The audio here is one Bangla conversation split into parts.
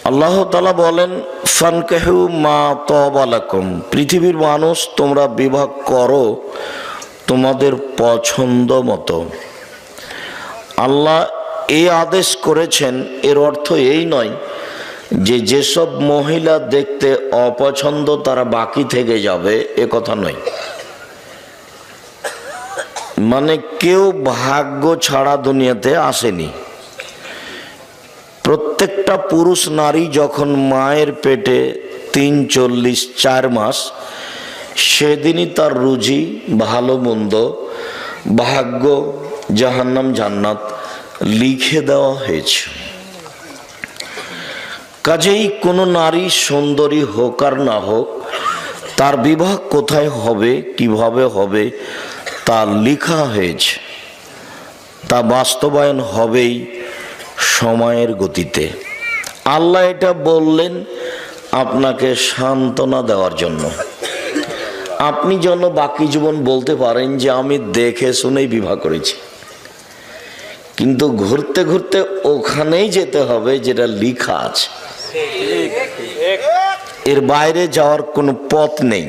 আল্লাহ তাআলা বলেন, ফানকাহু মা তাবা লাকুম, পৃথিবীর মানুষ তোমরা বিবাহ করো তোমাদের পছন্দ মতো। আল্লাহ এই আদেশ করেছেন, এর অর্থ এই নয় যে যেসব মহিলা দেখতে অপছন্দ তারা বাকি থেকে যাবে, এ কথা নয়। মানে কেউ ভাগ্য ছাড়া দুনিয়াতে আসেনি। প্রত্যেকটা পুরুষ নারী যখন মায়ের পেটে ৪ মাস, সেদিনই তার রুজি, ভালো মন্দ, ভাগ্য, জাহান্নাম জান্নাত লিখে দেওয়া হয়েছে। কাজেই কোনো নারী সুন্দরী হোক আর না হোক, তার বিবাহ কোথায় হবে, কিভাবে হবে, তা লেখা হয়েছে। তা বাস্তবায়ন হবেই সময়ের গতিতে। আল্লাহ এটা বললেন আপনাকে সান্ত্বনা দেওয়ার জন্য, আপনি যেন বাকি জীবন বলতে পারেন যে আমি দেখে শুনেই বিবাহ করেছি। কিন্তু ঘুরতে ঘুরতে ওখানেই যেতে হবে যেটা লেখা আছে, এর বাইরে যাওয়ার কোনো পথ নেই।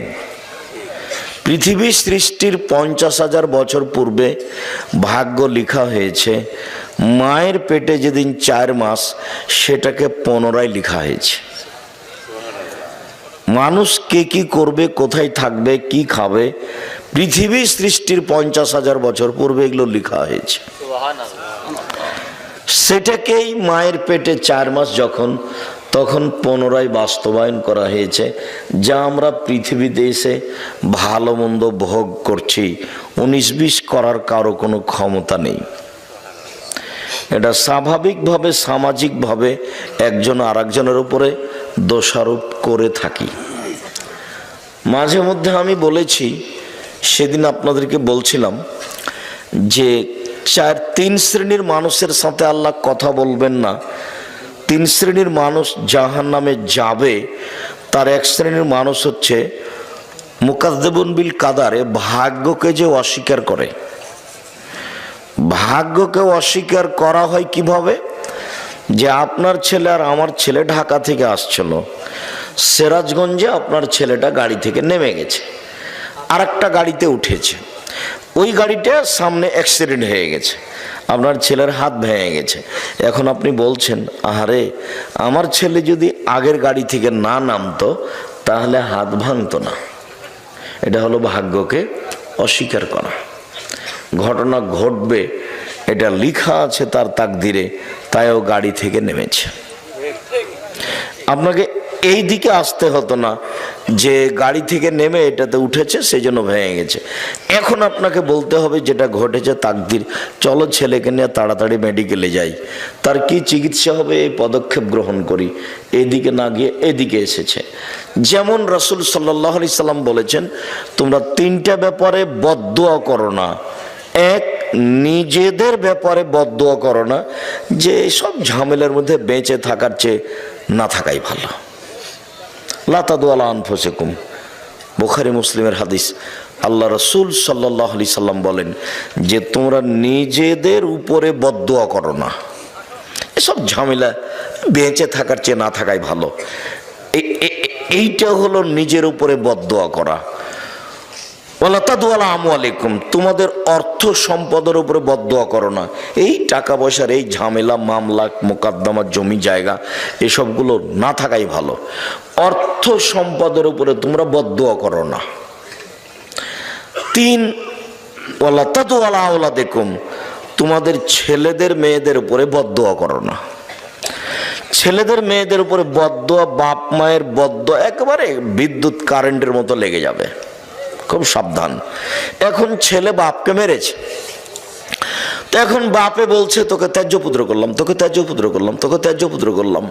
পৃথিবী সৃষ্টির ৫০,০০০ বছর পূর্বে ভাগ্য লেখা হয়েছে। মায়ের পেটে যেদিন ৪ মাস, সেটাকে পুনরায় লেখা হয়েছে। মানুষ কে কি করবে, কোথায় থাকবে, কি খাবে, পৃথিবী সৃষ্টির ৫০,০০০ বছর পূর্বে এগুলো লেখা হয়েছে। সেটাকেই মায়ের পেটে ৪ মাস যখন, তখন পুনরায় বাস্তবায়ন করা হয়েছে। যা আমরা পৃথিবীতে এসে ভালো মন্দ ভোগ করছি, ১৯-২০ করার কারো কোনো ক্ষমতা নেই। এটা স্বাভাবিকভাবে, সামাজিকভাবে একজন আর একজনের উপরে দোষারোপ করে থাকি। মাঝে মধ্যে আমি বলেছি, সেদিন আপনাদেরকে বলছিলাম যে ৩ শ্রেণীর মানুষের সাথে আল্লাহ কথা বলবেন না। ৩ শ্রেণীর মানুষ জাহান্নামে যাবে। তার এক শ্রেণীর মানুষ হচ্ছে মুকাজ্জিবুন বিল কাদারে, ভাগ্যকে যে অস্বীকার করে। ভাগ্যকে অস্বীকার করা হয় কিভাবে? যে আপনার ছেলে আর আমার ছেলে ঢাকা থেকে আসছিল, সিরাজগঞ্জে আপনার ছেলেটা গাড়ি থেকে নেমে গেছে, আর একটা গাড়িতে উঠেছে। ওই গাড়িটা সামনে অ্যাক্সিডেন্ট হয়ে গেছে, আপনার ছেলের হাত ভেঙে গেছে। এখন আপনি বলছেন, আহারে, আমার ছেলে যদি আগের গাড়ি থেকে না নামতো তাহলে হাত ভাঙতো না। এটা হলো ভাগ্যকে অস্বীকার করা। ঘটনা ঘটবে, এটা লেখা আছে তার তাকদিরে, তাইও গাড়ি থেকে নেমেছে। আপনাকে এই দিকে আসতে হতো না যে গাড়ি থেকে নেমে এটাতে উঠেছে, সেই জন্য ভেঙে গেছে। এখন আপনাকে বলতে হবে যেটা ঘটেছে তাকদির, চলো ছেলেকে নিয়ে তাড়াতাড়ি মেডিকেলে যাই, তার কি চিকিৎসা হবে এই পদক্ষেপ গ্রহণ করি। এদিকে না গিয়ে এদিকে এসেছে। যেমন রাসূল সাল্লাল্লাহু আলাইহি সাল্লাম বলেছেন, তোমরা ৩টা ব্যাপারে বদদুয়া করো না। এক, নিজেদের ব্যাপারে বদদুয়া করো না, যে সব ঝামেলার মধ্যে বেঁচে থাকার চেয়ে না থাকাই ভালো। লা তাদু আলা আনফুসিকুম, বুখারী মুসলিমের হাদিস। আল্লাহ রাসূল সাল্লাল্লাহু আলাইহি সাল্লাম বলেন যে তোমরা নিজেদের উপরে বদদুয়া করো না, এসব ঝামেলা বেঁচে থাকার চেয়ে না থাকাই ভালো। এইটা হলো নিজের উপরে বদদুয়া করা। ওয়ালা তাদু আলা আমওয়ালিকুম, তোমাদের অর্থ সম্পদের উপরে বদদুয়া করো না। এই টাকা পয়সার এই ঝামেলা, মামলা, মোকদ্দমা, জমি জায়গা, এসবগুলো না থাকাই ভালো। অর্থ সম্পদের উপরে তোমরা বদদুয়া করো না। ৩, ওয়ালা তাদু আলা আওলাদিকুম, তোমাদের ছেলেদের মেয়েদের উপরে বদদুয়া করো না। ছেলেদের মেয়েদের উপরে বদদুয়া, বাপ মায়ের বদদুয়া একেবারে বিদ্যুৎ কারেন্টের মতো লেগে যাবে, খুব সাবধান। এখন ছেলে বাপকে মেরেছে, তো এখন বাপে বলছে তোকে ত্যায্য পুত্র করলাম, তোকে ত্যায্য পুত্র করলাম, তোকে ত্যায্য পুত্র করলাম।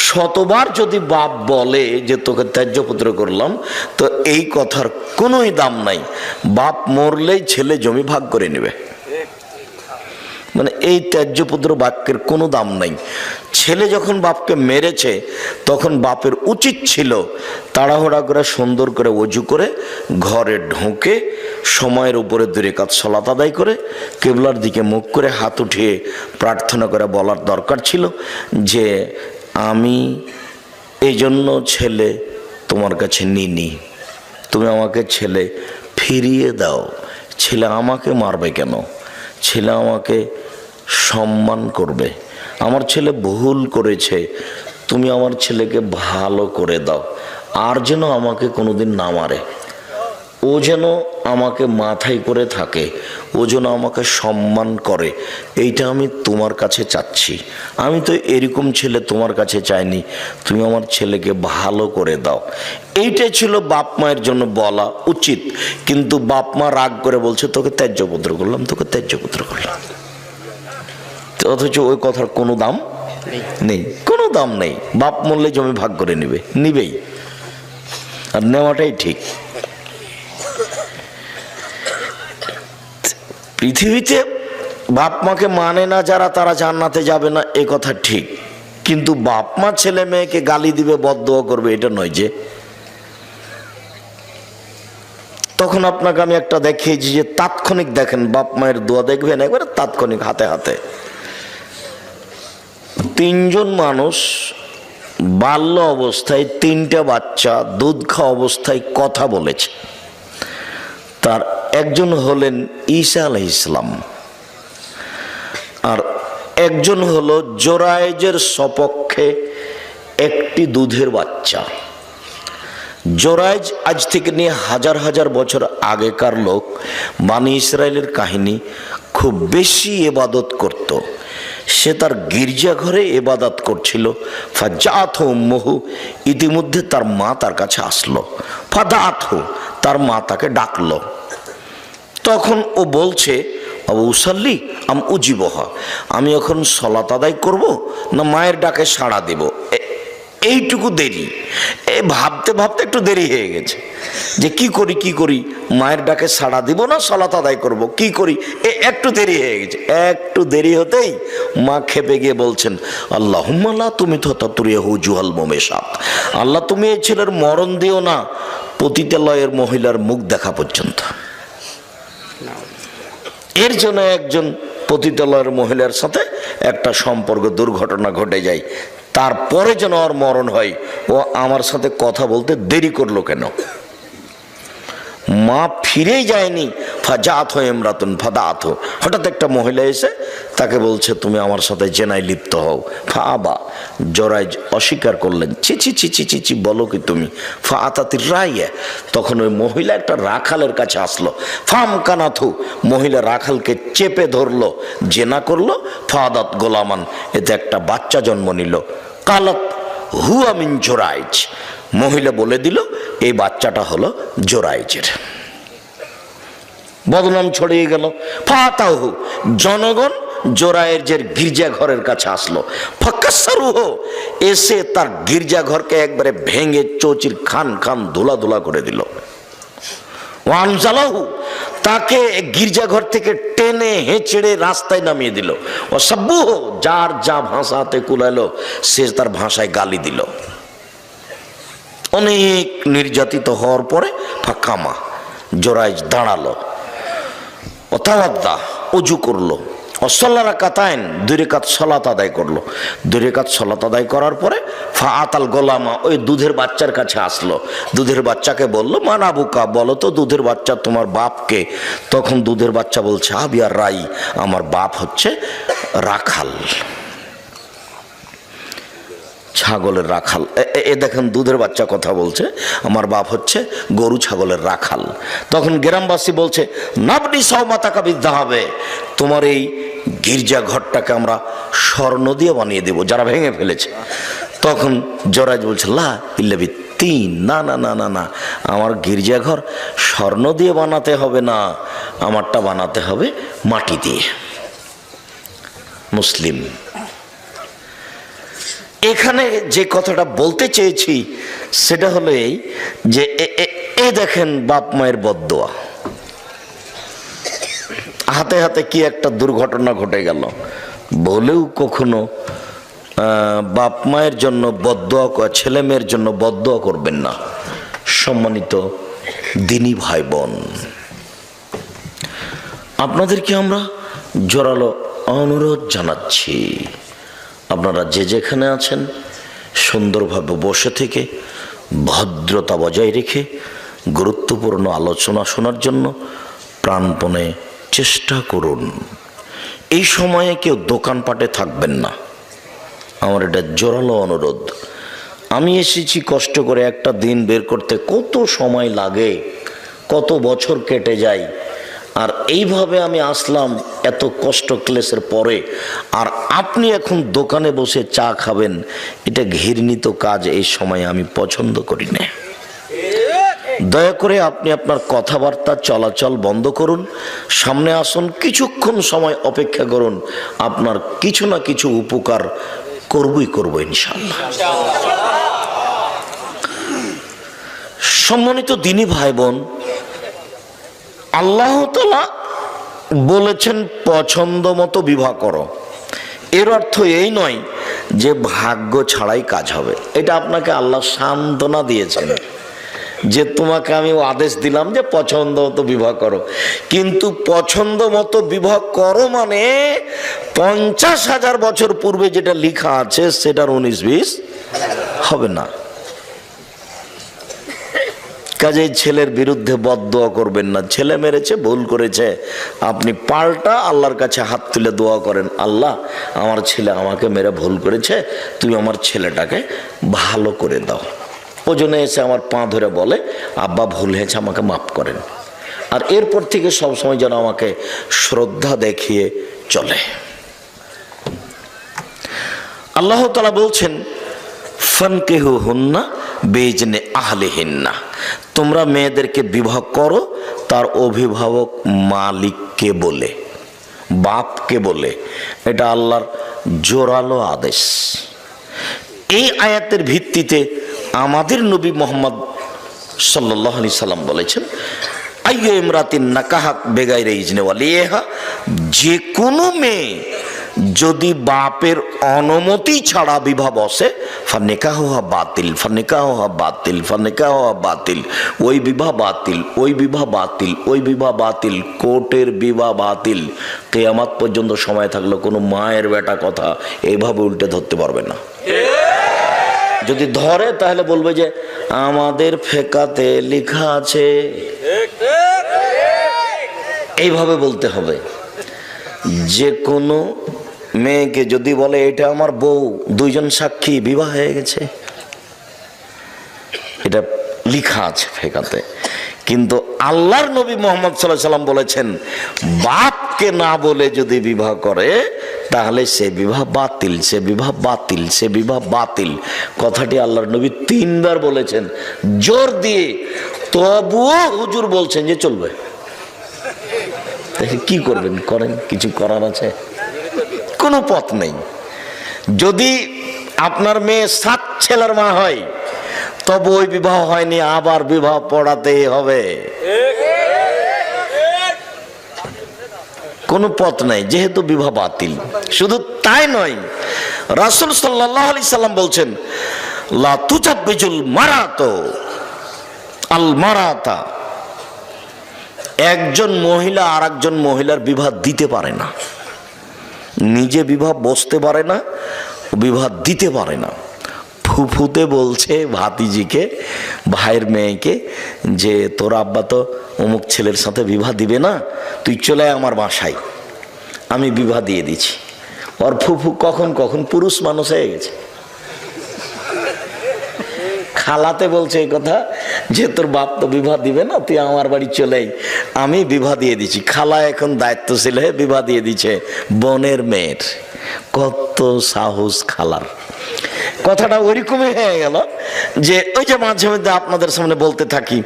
শতবার যদি বাপ বলে যে তোকে ত্যায্য পুত্র করলাম, তো এই কথার কোনোই দাম নাই। বাপ মরলেই ছেলে জমি ভাগ করে নেবে। মানে এই ত্যায্য পুত্র বাক্যের কোনো দাম নাই। ছেলে যখন বাপকে মেরেছে, তখন বাপের উচিত ছিল তাড়াহুড়া করে সুন্দর করে ওযু করে ঘরে ঢুকে সময়ের উপরে 2 রাকাত সালাত আদায় করে কিবলার দিকে মুখ করে হাত উঠিয়ে প্রার্থনা করে বলার দরকার ছিল যে আমি এই জন্য ছেলে তোমার কাছে নিনি, তুমি আমাকে ছেলে ফিরিয়ে দাও। ছেলে আমাকে মারবে কেন? ছেলে আমাকে সম্মান করবে। আমার ছেলে ভুল করেছে, তুমি আমার ছেলেকে ভালো করে দাও, আর যেন আমাকে কোনোদিন না মারে, ও যেন আমাকে মাথায় করে থাকে, ও যেন আমাকে সম্মান করে, এইটা আমি তোমার কাছে চাচ্ছি। আমি তো এরকম ছেলে তোমার কাছে চাইনি, তুমি আমার ছেলেকে ভালো করে দাও। এইটাই ছিল বাপ মায়ের জন্য বলা উচিত। কিন্তু বাপ মা রাগ করে বলছে তোকে ত্যায্যপুত্র করলাম, তোকে ত্যায্যপুত্র করলাম, অথচ ওই কথার কোনো দাম নেই, কোনো দাম নেই। বাপ মরলে জমি ভাগ করে নিবেই, আর নেওয়াটাই ঠিক। পৃথিবীতে বাপ মাকে মানে না যারা, তারা জান্নাতে যাবে না, এ কথা ঠিক। কিন্তু বাপ মা ছেলে মেয়েকে গালি দিবে, বদদোয়া করবে, এটা নয় যে। তখন আপনাকে আমি একটা দেখিয়েছি যে তাৎক্ষণিক দেখেন, বাপ মায়ের দোয়া দেখবেন একবারে তাৎক্ষণিক, হাতে হাতে। 3 জন মানুষ বাল্য অবস্থায় 3টা বাচ্চা দুধ খাওয়া অবস্থায় কথা বলেছে। তার একজন হলেন ঈসা আলাইহিস সালাম, আর একজন হলো জোরায়েজের সপক্ষে একটি দুধের বাচ্চা। জোরায়েজ আজ থেকে নিয়ে হাজার হাজার বছর আগেকার লোক, বানি ইসরায়েলের কাহিনী, খুব বেশি ইবাদত করত। সে তার গির্জাঘরে ইবাদত করছিল। ফাজাআতহু উম্মুহু, ইতিমধ্যে তার মা তার কাছে আসলো। ফাদাআতহু, তার মা তাকে ডাকলো। তখন ও বলছে আবু উসাল্লি আম উজিবহা, আমি এখন সলাত আদায় করব না মায়ের ডাকে সাড়া দেব? এইটুকু দেরি, ভাবতে ভাবতে একটু দেরি হয়ে গেছে যে কি করি, মায়ের ডাকে সাড়া দিব না সলাত আদায় করব, কি করি? একটু দেরি হয়ে গেছে। একটু দেরি হতেই মা খেপে গিয়ে বলছেন আল্লাহুম্মা লা তুমিততাতুরিয়াহু জুহাল মুমেশাত, আল্লাহ তুমি এই ছেলের মরণ দিও না পতিতালয়ের মহিলার মুখ দেখা পর্যন্ত। এর জন্য একজন পতিতালয়ের মহিলার সাথে একটা সম্পর্ক, দুর্ঘটনা ঘটে যায়, তারপরে যেন ওর মরণ হয়। ও আমার সাথে কথা বলতে দেরি করলো কেন? মা ফিরেই যায়নি। ফাজাআতহু ইমরাতুন ফাদাআতহু, হঠাৎ একটা মহিলা এসে তাকে বলছে তুমি আমার সাথে জেনায় লিপ্ত হও। ফাআবা, জোরায়েজ অস্বীকার করলেন। ছি ছি ছি ছি ছি ছি, বলো কি তুমি? ফাআতাতির রাইয়া, তখন ওই মহিলা একটা রাখালের কাছে আসলো। ফামকানাথু, মহিলা রাখালকে চেপে ধরলো, জেনা করলো। ফাদাত গোলামান, এতে একটা বাচ্চা জন্ম নিল। কালাত হুয়া মিন জোরায়েজ, মহিলা বলে দিল এই বাচ্চাটা হলো জোরায়েজের। বদনাম ছড়িয়ে গেল। ফাতাহু, জনগণ জোরায়েজের গির্জাঘরের কাছে আসলো। ফাকাসসারুহু, এসে তার গির্জাঘরকে একবারে ভেঙে চৌচির খান খান ধুলা ধুলা করে দিল। ওয়ানজালাহু, তাকে গির্জাঘর থেকে টেনে হেঁচড়ে রাস্তায় নামিয়ে দিল। ওয়াসাব্বুহু, যার যা ভাষাতে কুলালো সে তার ভাষায় গালি দিল। অনেক নির্যাতিত হওয়ার পরে ফাকামা, জোরায়েজ দাঁড়ালো। ওয়াতাওয়াদ্দা, ওযু করলো। ওয়াসাল্লা রাকাতাইন, 2 রাকাত সালাত আদায় করলো। 2 রাকাত সালাত আদায় করার পরে ফাআতাল গোলামা, ওই দুধের বাচ্চার কাছে আসলো। দুধের বাচ্চাকে বলল মান আবুকা, বলো তো দুধের বাচ্চা তোমার বাপকে? তখন দুধের বাচ্চা বলছে আবিয়ার রাই, আমার বাপ হচ্ছে রাখাল, ছাগলের রাখাল। এ দেখেন দুধের বাচ্চা কথা বলছে, আমার বাপ হচ্ছে গরু ছাগলের রাখাল। তখন গ্রামবাসী বলছে নাবনি সাওমাতাকা বিদ্যাহাবে, তোমার এই গির্জা ঘরটাকে আমরা স্বর্ণ দিয়ে বানিয়ে দেব, যারা ভেঙে ফেলেছে। তখন জোরায়েজ বলছে লা ইল্লা বিত্তিন, না না না না না, আমার গির্জাঘর স্বর্ণ দিয়ে বানাতে হবে না, আমারটা বানাতে হবে মাটি দিয়ে। মুসলিম। এখানে যে কথাটা বলতে চেয়েছি সেটা হলো এই যে এ দেখেন বাপ মায়ের বদদোয়া, হাতে হাতে কি একটা দুর্ঘটনা ঘটে গেল। বলেও কখনো বাপ মায়ের জন্য বদদোয়া, ছেলে মেয়ের জন্য বদদোয়া করবেন না। সম্মানিত দিনী ভাই বোন, আপনাদেরকে আমরা জোরালো অনুরোধ জানাচ্ছি, আপনারা যে যেখানে আছেন সুন্দরভাবে বসে থেকে ভদ্রতা বজায় রেখে গুরুত্বপূর্ণ আলোচনা শোনার জন্য প্রাণপণে চেষ্টা করুন। এই সময়ে কেউ দোকানপাটে থাকবেন না, আমার এটা জোরালো অনুরোধ। আমি এসেছি কষ্ট করে, একটা দিন বের করতে কত সময় লাগে, কত বছর কেটে যায়, আর এইভাবে আমি আসলাম এত কষ্ট ক্লেশের পরে, আর আপনি এখন দোকানে বসে চা খাবেন, এটা ঘৃণিত কাজ। এই সময় আমি পছন্দ করি না। দয়া করে আপনি আপনার কথাবার্তা চলাচল বন্ধ করুন, সামনে আসুন, কিছুক্ষণ সময় অপেক্ষা করুন, আপনার কিছু না কিছু উপকার করবই করব ইনশাআল্লাহ। সম্মানিত দিনী ভাই বোন, আল্লাহ তাআলা বলেছেন পছন্দ মতো বিবাহ করো। এর অর্থ এই নয় যে ভাগ্য ছাড়াই কাজ হবে। এটা আপনাকে আল্লাহ সান্ত্বনা দিয়েছেন যে তোমাকে আমি আদেশ দিলাম যে পছন্দ মতো বিবাহ করো, কিন্তু পছন্দ মতো বিবাহ করো মানে 50,000 বছর পূর্বে যেটা লেখা আছে সেটার 19-20 হবে না। কাজেই ছেলের বিরুদ্ধে বদদোয়া করবেন না। ছেলে মেরেছে, ভুল করেছে, আপনি পাল্টা আল্লাহর কাছে হাত তুলে দোয়া করেন, আল্লাহ আমার ছেলে আমাকে মেরে ভুল করেছে, তুমি আমার ছেলেটাকে ভালো করে দাও। ওজনে এসে আমার পা ধরে বলে আব্বা ভুল হয়েছে, আমাকে মাফ করেন। আর এরপর থেকে সবসময় যেন আমাকে শ্রদ্ধা দেখিয়ে চলে। আল্লাহ তাআলা বলছেন ফানকিহুহুন্না বিইজনি আহলিহিন্না, তোমরা মেয়েদেরকে বিবাহ করো তার অভিভাবক মালিককে বলে, বাপকে বলে। এটা আল্লাহর জোরালো আদেশ। এই আয়াতের ভিত্তিতে আমাদের নবী মুহাম্মদ সাল্লাল্লাহু আলাইহি সাল্লাম বলেছেন আইয়ু ইমরাতিন নাকাহাত বেগাইরে ইজনে ওয়ালিহা, যে কোনো মেয়ে যদি বাপের অনুমতি ছাড়া বিবাহ বসে ফানিকাহুহা বাতিল, ফানিকাহুহা বাতিল, ফানিকাহুহা বাতিল, ওই বিবাহ বাতিল, ওই বিবাহ বাতিল, ওই বিবাহ বাতিল, কোর্টের বিবাহ বাতিল। কিয়ামত পর্যন্ত সময় থাকলে কোনো মায়ের বেটা কথা এইভাবে উল্টে ধরতে পারবে না। যদি ধরে তাহলে বলবে যে আমাদের ফেকাতে লেখা আছে, এইভাবে বলতে হবে। যে কোনো মেয়েকে যদি বলে এটা আমার বউ, দুইজন সাক্ষী, বিবাহ হয়ে গেছে, এটা লেখা আছে ফেকাতে। কিন্তু আল্লাহর নবী মুহাম্মদ সাল্লাল্লাহু আলাইহি সাল্লাম বলেছেন বাপকে না বলে যদি বিবাহ করে তাহলে সে বিবাহ বাতিল, সে বিবাহ বাতিল, সে বিবাহ বাতিল। কথাটি আল্লাহর নবী 3 বার বলেছেন জোর দিয়ে, তবুও হুজুর বলছেন যে চলবে। কি করবেন করেন, কিছু করার আছে? কোনো পথ নেই। যদি আপনার মেয়ে 7 ছেলের মা হয় তবু ওই বিবাহ হয়নি, আবার বিবাহ পড়াতেই হবে। কোনো পথ নাই, যেহেতু বিবাহ বাতিল। শুধু তাই নয়, রাসূল সাল্লাল্লাহু আলাইহি সাল্লাম বলছেন লা তুজাব্বিজুল মারাতু আল মারাতা, একজন মহিলা আর একজন মহিলার বিবাহ দিতে পারে না, নিজে বিবাহ বসতে পারে না, বিবাহ দিতে পারে না। ফুফুতে বলছে ভাতিজিকে, ভাইয়ের মেয়েকে যে তোর আব্বা তো অমুক ছেলের সাথে বিবাহ দিবে না, তুই চলে আয় আমার বাসায়, আমি বিবাহ দিয়ে দিচ্ছি। ওর ফুফু কখন কখন পুরুষ মানুষ হয়ে গেছে, খালাতে বলছে এই কথা যে তোর বাপ তো বিবাহ দিবে না, তুই আমার বাড়ি চলে আয়, আমি বিবাহ দিয়ে দিচ্ছি। খালা এখন দায়িত্বশীল হয়ে বিবাহ দিয়ে দিচ্ছে বোনের মেয়ের। কত সাহস খালার! কথাটা ওইরকমই হয়ে গেল যে ওই যে মাঝে মধ্যে আপনাদের সামনে বলতে থাকি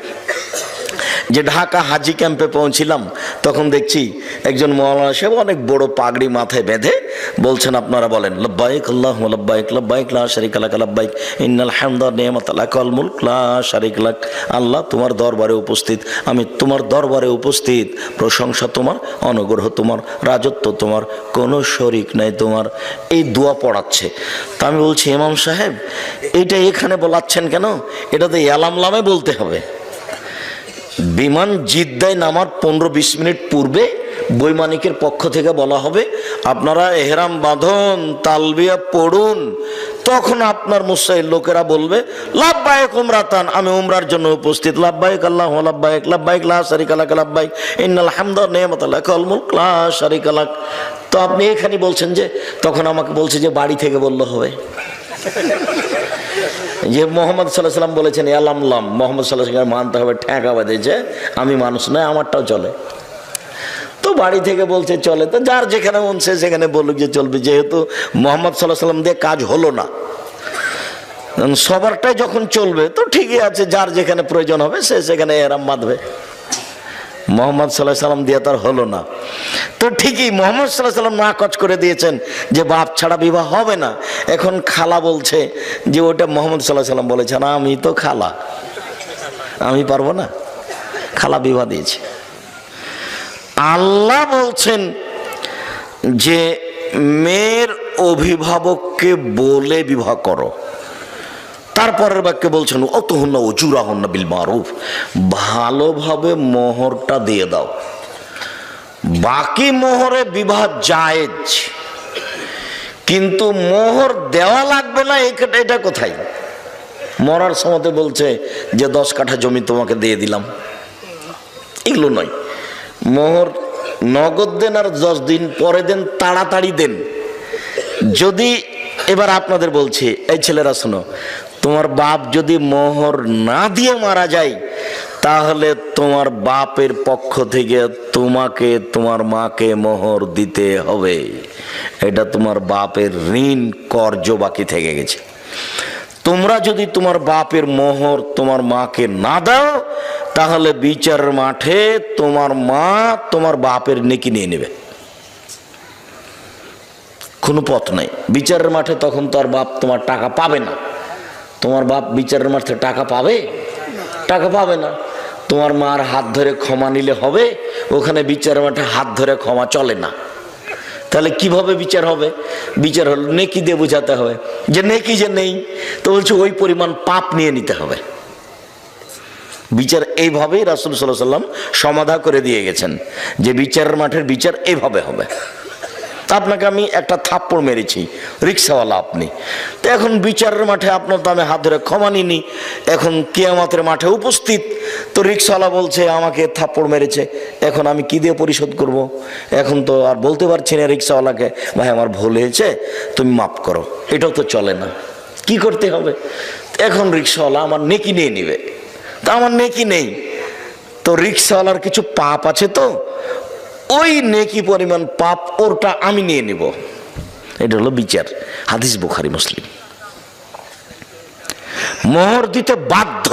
যে ঢাকা হাজি ক্যাম্পে পৌঁছিলাম, তখন দেখছি একজন মাওলানা সাহেব অনেক বড় পাগড়ি মাথায় বেঁধে বলছেন আপনারা বলেন লব্বাইক আল্লাহুম্মা লব্বাইক, লব্বাইক লা শারীকা লাক লব্বাইক, ইন্নাল হামদা ওয়া নি'মাতা লাক ওয়াল মুলক লা শারীকা লাক। আল্লাহ তোমার দরবারে উপস্থিত, আমি তোমার দরবারে উপস্থিত, প্রশংসা তোমার, অনুগ্রহ তোমার, রাজত্ব তোমার, কোনো শরীক নাই তোমার। এই দোয়া পড়াচ্ছে। তা আমি বলছি ইমাম সাহেব এটা এখানে বলাচ্ছেন কেন? এটা তো এলামলামে বলতে হবে। বিমান জিদ্দায় নামার 15-20 মিনিট পূর্বে বৈমানিকের পক্ষ থেকে বলা হবে আপনারা এহরাম বাঁধুন, তালবিয়া পড়ুন। তখন আপনার মুসাইল লোকেরা বলবে লাব্বাইক উমরাতান, আমি উমরার জন্য উপস্থিত। লাব্বাইক আল্লাহু লাব্বাইক, লাব্বাইক লা শারিকা লাক লাব্বাইক, ইন্নাল হামদা ওয়া নি'মাতা লাকা ওয়াল মুলক লা শারিকা লাক। তো আপনি এখানে বলছেন যে, তখন আমাকে বলছে যে বাড়ি থেকে বললে হবে যে মোহাম্মদ সাল্লাল্লাহু আলাইহি সাল্লাম বলেছেন ইয়ালামলাম, মোহাম্মদ সাল্লাল্লাহু আলাইহি সাল্লাম মানতে হবে, ঠেকা বাঁধেছে, আমি মানুষ নয়, আমারটাও চলে। তো বাড়ি থেকে বলছে চলে, তো যার যেখানে মন সে সেখানে বলুক যে চলবে, যেহেতু মোহাম্মদ সাল্লাল্লাহু আলাইহি সাল্লাম দিয়ে কাজ হলো না, সবারটাই যখন চলবে তো ঠিকই আছে, যার যেখানে প্রয়োজন হবে সে সেখানে এহরাম বাঁধবে। মোহাম্মদ সাল্লাল্লাহু আলাইহি সাল্লাম দিয়ে তার হলো না, তো ঠিকই মোহাম্মদ সাল্লাল্লাহু আলাইহি সাল্লাম নাকচ করে দিয়েছেন যে বাপ ছাড়া বিবাহ হবে না। এখন খালা বলছে যে ওটা মোহাম্মদ সাল্লাল্লাহু আলাইহি সাল্লাম বলেছেন, আমি তো খালা, আমি পারবো না, খালা বিবাহ দিয়েছে। আল্লাহ বলছেন যে মেয়ের অভিভাবককে বলে বিবাহ করো। তারপরের বাক্যে বলছেন অতহুন্না উজুরাহুন্না বিল মারুফ, ভালোভাবে মোহরটা দিয়ে দাও, বাকি মোহরে বিবাহ জায়েজ, কিন্তু মোহর দেওয়া লাগবে না এটা কোথায়? মরার সময় বলছে যে 10 কাঠা জমি তোমাকে দিয়ে দিলাম, এগুলো নয়। মোহর নগদ দেন আর 10 দিন পরে দেন, তাড়াতাড়ি দেন। যদি এবার আপনাদের বলছি, এই ছেলেরা শোনো, তোমার বাপ যদি মোহর না দিয়ে মারা যায় তাহলে তোমার বাপের পক্ষ থেকে তোমাকে তোমার মাকে মোহর দিতে হবে। এটা তোমার বাপের ঋণ কর্জ বাকি থেকে গেছে। তোমরা যদি তোমার বাপের মোহর তোমার মাকে না দাও তাহলে বিচারের মাঠে তোমার মা তোমার বাপের নেকি নিয়ে নেবে, কোনো পথ নাই। বিচারের মাঠে তখন তোর বাপ তোমার টাকা পাবে না। তোমার বাপ বিচারের মাঠে টাকা পাবে? টাকা পাবে না। তোমার মার হাত ধরে ক্ষমা নিলে হবে? ওখানে বিচারের মাঠে হাত ধরে ক্ষমা চলে না। তাহলে কিভাবে বিচার হবে? বিচার হলো নেকি দিয়ে বোঝাতে হবে যে নেকি যে নেই, তো বলছে ওই পরিমাণ পাপ নিয়ে নিতে হবে। বিচার এইভাবেই রাসূল সাল্লাল্লাহু আলাইহি সাল্লাম সমাধা করে দিয়ে গেছেন যে বিচারের মাঠের বিচার এইভাবে হবে। তা আপনাকে আমি একটা থাপ্পড় মেরেছি, রিক্সাওয়ালা আপনি, তো এখন বিচারের মাঠে আপনার তো আমি হাত ধরে ক্ষমা নিনি, এখন কিয়ামতের মাঠে উপস্থিত, তো রিক্সাওয়ালা বলছে আমাকে থাপ্পড় মেরেছে, এখন আমি কি দিয়ে পরিশোধ করব? এখন তো আর বলতে পারছি না রিক্সাওয়ালাকে ভাই আমার ভুল হয়েছে তুমি মাফ করো, এটাও তো চলে না। কি করতে হবে? এখন রিক্সাওয়ালা আমার নেকি নিয়ে নিবে, তা আমার নেকি নেই, তো রিক্সাওয়ালার কিছু পাপ আছে, তো ওই নেকি পরিমাণ পাপ ওরটা আমি নিয়ে নিব। এটা হলো বিচার। হাদিস বুখারী মুসলিম। মোহর দিতে বাধ্য,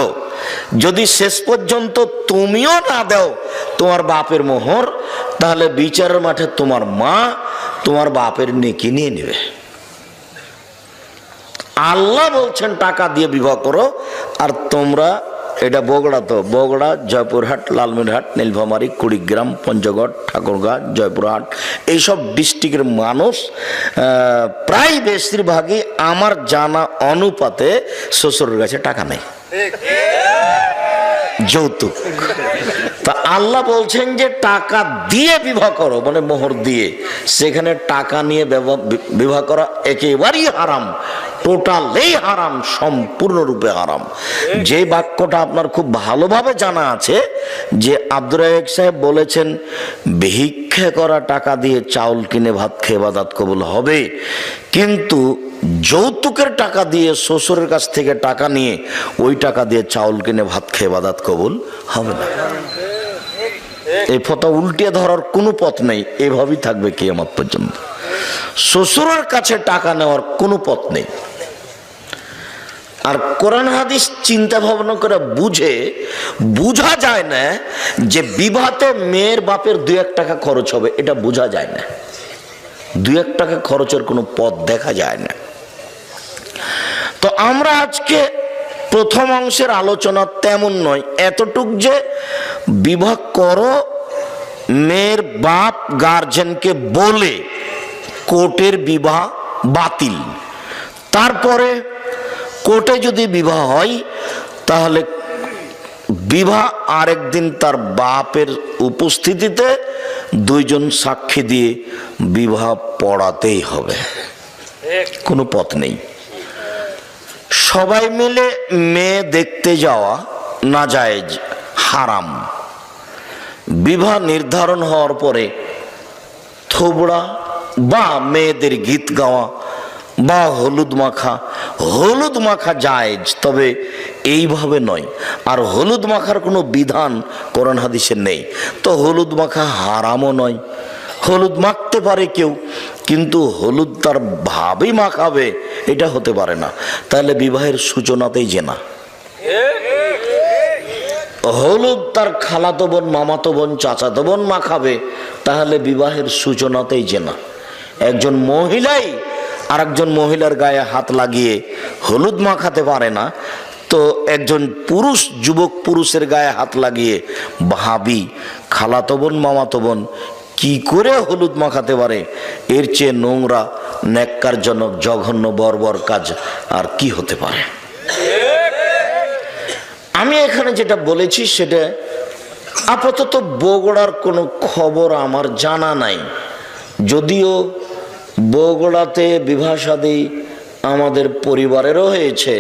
যদি শেষ পর্যন্ত তুমিও না দাও তোমার বাপের মোহর, তাহলে বিচারের মাঠে তোমার মা তোমার বাপের নেকি নিয়ে নেবে। আল্লাহ বলছেন টাকা দিয়ে বিবাহ করো, আর তোমরা, এটা বগুড়া, তো বগুড়া, জয়পুরহাট, লালমিরহাট, নীলফামারী, কুড়িগ্রাম, পঞ্চগড়, ঠাকুরগাঁ, জয়পুরহাট, এইসব ডিস্ট্রিক্টের মানুষ প্রায় বেশিরভাগই আমার জানা অনুপাতে শ্বশুরের কাছে টাকা নেই, যৌতুক। তা আল্লাহ বলছেন যে টাকা দিয়ে বিবাহ করো, মানে মোহর দিয়ে। সেখানে টাকা নিয়ে বিবাহ করা একেবারেই হারাম, টোটালি হারাম, সম্পূর্ণরূপে হারাম। যে বাক্যটা আপনার খুব ভালোভাবে জানা আছে যে আব্দুর রাজ্জাক সাহেব বলেছেন ভিক্ষা করা টাকা দিয়ে চাউল কিনে ভাত খেয়ে ইবাদত কবুল হবে, কিন্তু যৌতুকের টাকা দিয়ে শ্বশুরের কাছ থেকে টাকা নিয়ে ওই টাকা দিয়ে চাউল কিনে ভাত খেয়ে ইবাদত কবুল হবে না। এই ফতোয়া উল্টিয়ে ধরার কোনো পথ নেই, এভাবেই থাকবে কিয়ামত পর্যন্ত। শ্বশুরের কাছে টাকা নেওয়ার কোনো পথ নেই। আর কোরআন হাদিস চিন্তা ভাবনা করে বুঝা যায় না যে বিবাহতে মেয়ের বাপের 2-1 টাকা খরচ হবে, এটা বোঝা যায় না। 2-1 টাকা খরচের কোনো পথ দেখা যায় না। তো আমরা আজকে প্রথম অংশের আলোচনা তেমন নয়, এতটুক যে বিবাহ করো, মেয়ের বাপ গার্জেনকে বলে কোর্টের বিবাহ বাতিল। তারপরে কোর্টে যদি বিবাহ হয় তাহলে বিবাহ আরেকদিন তার বাপের উপস্থিতিতে দুইজন সাক্ষী দিয়ে বিবাহ পড়াতেই হবে, কোনো পথ নেই। সবাই মিলে মেয়ে দেখতে যাওয়া নাজায়েজ, হারাম। বিবাহ নির্ধারণ হওয়ার পরে থোবড়া বা মেয়েদের গীত গাওয়া বা হলুদ মাখা জায়েজ, তবে এইভাবে নয়। আর হলুদ মাখার কোনো বিধান কোরআন হাদিসে নেই, তো হলুদ মাখা হারামও নয়। হলুদ মাখতে পারে কেউ, কিন্তু হলুদ তার ভাবেই মাখাবে এটা হতে পারে না, তাহলে বিবাহের সূচনাতেই জেনা। হলুদ তার খালাতো বোন, মামাতো বোন, চাচাতো বোন মাখাবে, তাহলে বিবাহের সূচনাতেই জেনা। একজন মহিলাই আর একজন মহিলার গায়ে হাত লাগিয়ে হলুদ মাখাতে পারে না, তো একজন পুরুষ যুবক পুরুষের গায়ে হাত লাগিয়ে ভাবি, খালাতো বোন, মামাতো বোন কি করে হলুদ মাখাতে পারে? এর চেয়ে নোংরা, ন্যাক্কারজনক, জঘন্য, বর্বর কাজ আর কি হতে পারে? আমি এখানে যেটা বলেছি সেটা আপাতত বগুড়ার কোনো খবর আমার জানা নাই, যদিও বগুড়াতে বিবাহ শাদী আমাদের পরিবারেরও হয়েছে,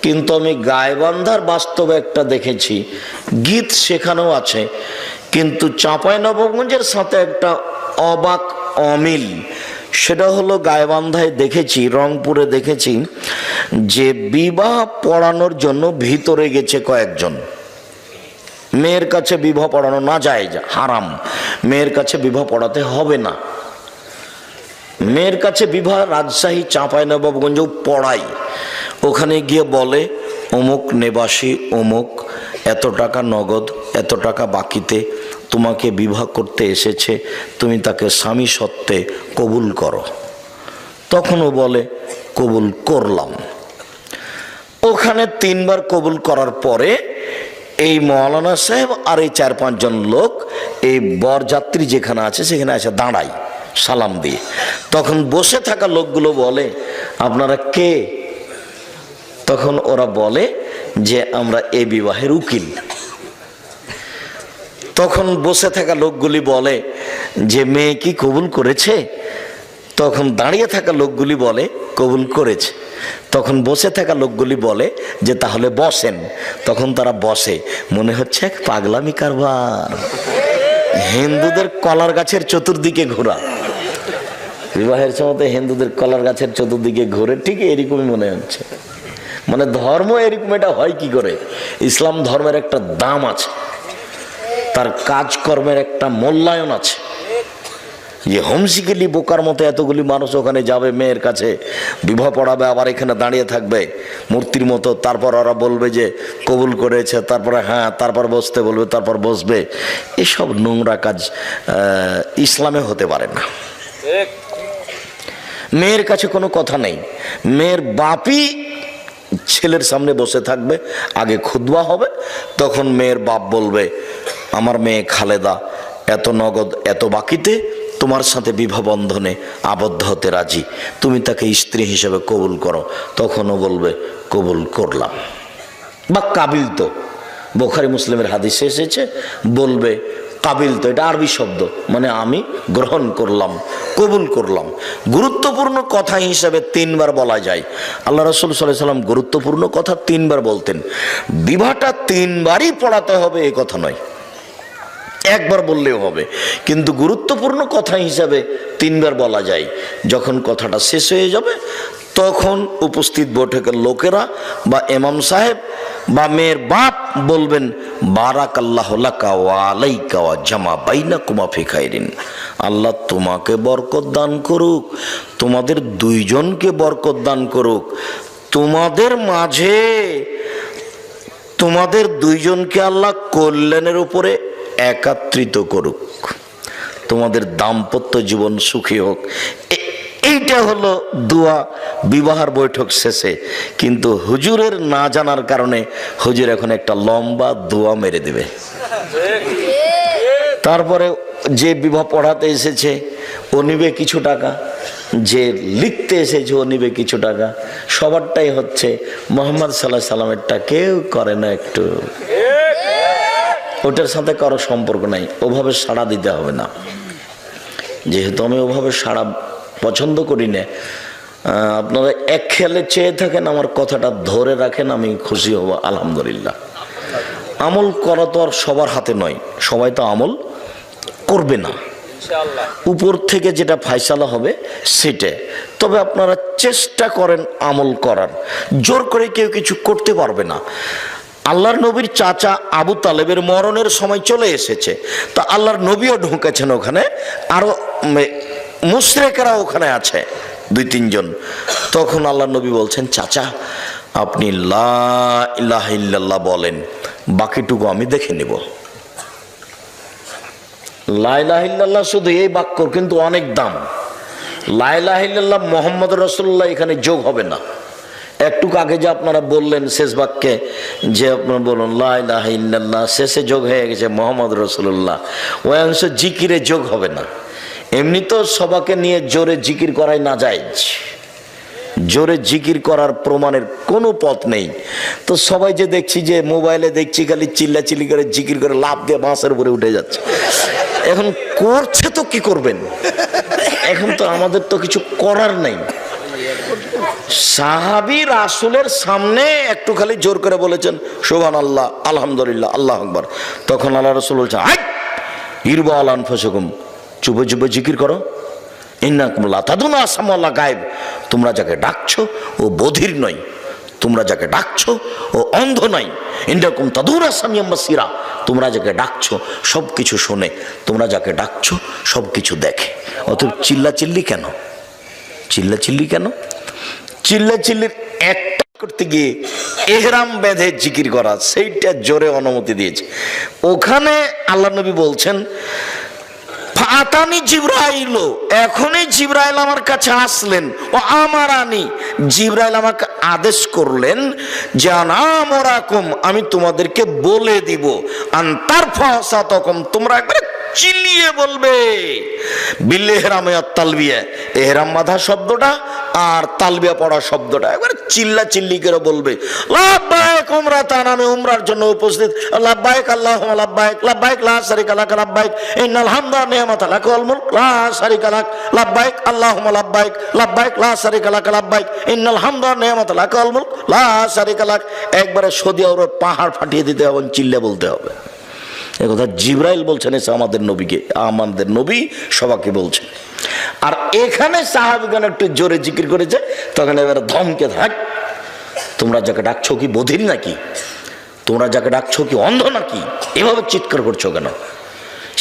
কিন্তু আমি গাইবান্ধার বাস্তবে একটা দেখেছি, গীত সেখানেও আছে, কিন্তু চাঁপাইনবাবগঞ্জের সাথে একটা অবাক অমিল। সেটা হলো গাইবান্ধায় দেখেছি, রংপুরে দেখেছি যে বিবাহ পড়ানোর জন্য ভিতরে গেছে কয়েকজন। মেয়ের কাছে বিবাহ পড়ানো না যায়, হারাম, মেয়ের কাছে বিবাহ পড়াতে হবে না। মেয়ের কাছে বিবাহ রাজশাহী, চাঁপাইনবাবগঞ্জেও পড়াই। ওখানে গিয়ে বলে অমুক নিবাসী অমুক এত টাকা নগদ, এত টাকা বাকিতে তোমাকে বিবাহ করতে এসেছে, তুমি তাকে স্বামী সত্ত্বে কবুল করো। তখনও বলে কবুল করলাম। ওখানে 3 বার কবুল করার পরে এই মৌলানা সাহেব আর এই 4-5 জন লোক এই বরযাত্রী যেখানে আছে সেখানে এসে দাঁড়ায় সালাম দিয়ে। তখন বসে থাকা লোকগুলো বলে আপনারা কে? তখন ওরা বলে যে আমরা এই বিবাহের উকিল। তখন বসে থাকা লোকগুলি বলে যে মেয়ে কি কবুল করেছে? তখন দাঁড়িয়ে থাকা লোকগুলি বলে কবুল করেছে। তখন বসে থাকা লোকগুলি বলে যে তাহলে বসেন। তখন তারা বসে, মনে হচ্ছে এক পাগলামি কারবার, হিন্দুদের কলার গাছের চতুর্দিকে ঘোরা। বিবাহের সময় হিন্দুদের কলার গাছের চতুর্দিকে ঘুরে, ঠিক এরকমই মনে হচ্ছে। মানে ধর্ম এরকম এটা হয় কি করে? ইসলাম ধর্মের একটা দাম আছে, তার কাজকর্মের একটা মূল্যায়ন আছে। যে হোমসিকেলি বোকার মতো এতগুলি মানুষ ওখানে যাবে, মেয়ের কাছে বিবাহ পড়াবে, আবার এখানে দাঁড়িয়ে থাকবে মূর্তির মতো, তারপর ওরা বলবে যে কবুল করেছে, তারপরে হ্যাঁ, তারপর বসতে বলবে, তারপর বসবে। এসব নোংরা কাজ ইসলামে হতে পারে না। মেয়ের কাছে কোনো কথা নেই, মেয়ের বাপই ছেলের সামনে বসে থাকবে, আগে খুতবা হবে, তখন মেয়ের বাপ বলবে আমার মেয়ে খালেদা এত নগদ এত বাকিতে তোমার সাথে বিবাহ বন্ধনে আবদ্ধ হতে রাজি, তুমি তাকে স্ত্রী হিসেবে কবুল করো। তখনও বলবে কবুল করলাম, বা কাবিল তো, বুখারী মুসলিমের হাদিসে এসেছে, বলবে কাবিল তো, এটা আরবি শব্দ, মানে আমি গ্রহণ করলাম, কবুল করলাম। গুরুত্বপূর্ণ কথা হিসাবে 3 বার বলা যায়। আল্লাহ রাসূল সাল্লাল্লাহু আলাইহি ওয়াসাল্লাম গুরুত্বপূর্ণ কথা 3 বার বলতেন। বিবাহটা 3 বারই পড়াতে হবে এই কথা নয়, একবার বললেও হবে, কিন্তু গুরুত্বপূর্ণ কথা হিসাবে 3 বার বলা যায়। যখন কথাটা শেষ হয়ে যাবে তখন উপস্থিত বৈঠকের লোকেরা বা ইমাম সাহেব বা মেয়ের বাপ বলবেন বারাকাল্লাহু লাকা ওয়া আলাইকা ওয়া জামা বাইনাকুমা ফি খাইরিন। আল্লাহ তোমাকে বরকত দান করুক, তোমাদের দুইজনকে বরকত দান করুক, তোমাদের মাঝে তোমাদের দুইজনকে আল্লাহ কল্যাণের উপরে একত্রিত করুক, তোমাদের দাম্পত্য জীবন সুখী হোক। এইটা হলো দোয়া বিবাহের বৈঠক শেষে। কিন্তু হুজুরের না জানার কারণে হুজুর এখন একটা লম্বা দোয়া মেরে দেবে। তারপরে যে বিবাহ পড়াতে এসেছে ও নিবে কিছু টাকা, যে লিখতে এসেছে ও নিবে কিছু টাকা। সবারটাই হচ্ছে মুহাম্মদ সাল্লাল্লাহু আলাইহি সাল্লামেরটা কেউ করে না, একটু ওটার সাথে কারো সম্পর্ক নাই, ওভাবে সাড়া দিতে হবে না। যেহেতু আমি ওভাবে সারা পছন্দ করি না, আপনারা এক খেয়ালে চেয়ে থাকেন, আমার কথাটা ধরে রাখেন, আমি খুশি হব আলহামদুলিল্লাহ। আমল করা তো আর সবার হাতে নয়, সবাই তো আমল করবে না, উপর থেকে যেটা ফায়সালা হবে সেটা। তবে আপনারা চেষ্টা করেন আমল করার, জোর করে কেউ কিছু করতে পারবে না। আল্লাহর নবীর চাচা আবু তালেবের মরণের সময় চলে এসেছে, তা আল্লাহর নবীও ঢুকেছেন ওখানে, আরো মুশরিকরা ওখানে আছে 2-3 জন। তখন আল্লাহর নবী বলছেন, চাচা আপনি লা ইলাহা ইল্লাল্লাহ বলেন, বাকিটুকু আমি দেখে নিব। লা ইলাহা ইল্লাল্লাহ শুধু এই বাক্যর কিন্তু অনেক দাম। লা ইলাহা ইল্লাল্লাহ মুহাম্মদ রাসূলুল্লাহ এখানে যোগ হবে না। একটু আগে যে আপনারা বললেন শেষ বাক্যে যে আপনারা বলুন লা ইলাহা ইল্লাল্লাহ, শেষে যোগ হয়ে গেছে মুহাম্মদ রাসূলুল্লাহ, ওই অংশ জিকিরে যোগ হবে না। এমনি তো সবাকে নিয়ে জোরে জিকির করাই না জায়েজ, জোরে জিকির করার প্রমাণের কোনো পথ নেই। তো সবাই যে দেখছি যে মোবাইলে দেখছি খালি চিল্লাচিল্লি করে জিকির করে লাফ দিয়ে বাঁশের উপরে উঠে যাচ্ছে। এখন করছে তো কি করবেন, এখন তো আমাদের তো কিছু করার নেই। সাহাবী রাসূলের সামনে একটু খালি জোর করে বলেছেন সুবহানাল্লাহ, আলহামদুলিল্লাহ, আল্লাহু আকবার। তখন আল্লাহ রাসূল বলছেন, আই ইরবা আল আনফুসাকুম, চুপে চুপে জিকির করো। ইন্নাকুম লা তাদুনা আসামাল্লাহ গায়েব, তোমরা যাকে ডাকছো ও বধির নয়, তোমরা যাকে ডাকছো ও অন্ধ নয়। ইন্নাকুম তাদুনা সামিয়াম বাসীরা, তোমরা যাকে ডাকছো সব কিছু শোনে, তোমরা যাকে ডাকছো সব কিছু দেখে। অতএব চিল্লাচিল্লি কেন, চিল্লাচিল্লি কেন? চিল্লাচিল্লির একটা করতে গিয়ে ইহরাম বেঁধে জিকির করা, সেইটা জোরে অনুমতি দিয়েছে। ওখানে আল্লাহ নবী বলছেন, ফাতানি জিবরাইল, এখনই জিবরাইল আমার কাছে আসলেন, ও আমারানি, জিবরাইল আমাকে আদেশ করলেন যে আনামরাকুম, আমি তোমাদেরকে বলে দিব, আনতারফাসাতাকুম, তোমরা একবারে চিল্লিয়ে বলবে বিল ইহরামে আর তালবিয়া, ইহরাম বাঁধা শব্দটা আর তালবিয়া পড়া শব্দটা একবারে চিল্লা চিল্লি করে বলবে। লাব্বাইক উমরাতান, আমি উমরার জন্য উপস্থিত। লাব্বাইক আল্লাহুম্মা লাব্বাইক, লাব্বাইক লা শারীকা লাক, লাব্বাইক ইন্নাল হামদা ওয়ান নি'মাতা লাক ওয়াল মুলক লা শারীকা লাক, লাব্বাইক আল্লাহুম্মা লাব্বাইক, লাব্বাইক লা শারীকা লাক, লাব্বাইক ইন্নাল হামদা ওয়ান নি'মাতা লাক ওয়াল মুলক লা শারীকা লাক। একবারে সৌদি আরব পাহাড় ফাটিয়ে দিতে হবে, চিল্লে বলতে হবে। এ কথা জিবরাইল বলছেন, এসে আমাদের নবীকে, আমাদের নবী সবাইকে বলছেন। আর এখানে সাহাবীগণ একটু জোরে জিকির করেছে, তখন এবার ধমকে থাক, তোমরা যাকে ডাকছো কি বধির নাকি, তোমরা যাকে ডাকছো কি অন্ধ নাকি, এভাবে চিৎকার করছো কেন?